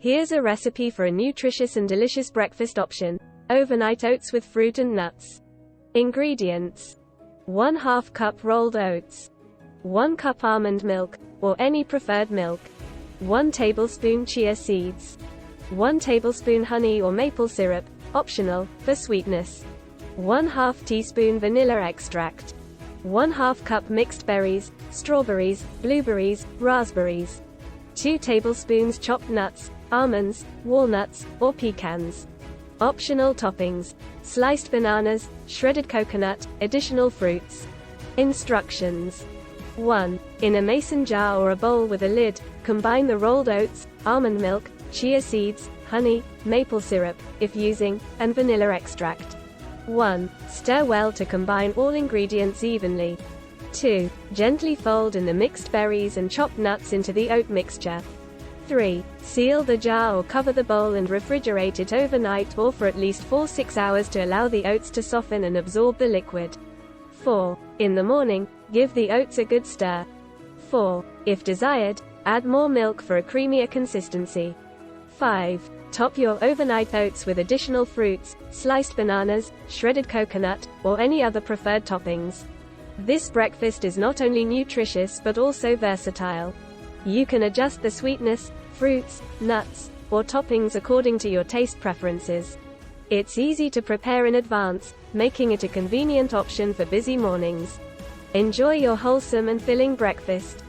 Here's a recipe for a nutritious and delicious breakfast option. Overnight oats with fruit and nuts. Ingredients: 1/2 cup rolled oats, 1 cup almond milk, or any preferred milk, 1 tablespoon chia seeds, 1 tablespoon honey or maple syrup, optional, for sweetness, 1/2 teaspoon vanilla extract, 1/2 cup mixed berries, strawberries, blueberries, raspberries, 2 tablespoons chopped nuts, almonds, walnuts, or pecans. Optional toppings: sliced bananas, shredded coconut, additional fruits. Instructions: 1. In a mason jar or a bowl with a lid, combine the rolled oats, almond milk, chia seeds, honey, maple syrup, if using, and vanilla extract. 1. Stir well to combine all ingredients evenly. 2. Gently fold in the mixed berries and chopped nuts into the oat mixture. 3. Seal the jar or cover the bowl and refrigerate it overnight or for at least 4-6 hours to allow the oats to soften and absorb the liquid. 4. In the morning, give the oats a good stir. 4. If desired, add more milk for a creamier consistency. 5. Top your overnight oats with additional fruits, sliced bananas, shredded coconut, or any other preferred toppings. This breakfast is not only nutritious but also versatile. You can adjust the sweetness, fruits, nuts, or toppings according to your taste preferences. It's easy to prepare in advance, making it a convenient option for busy mornings. Enjoy your wholesome and filling breakfast.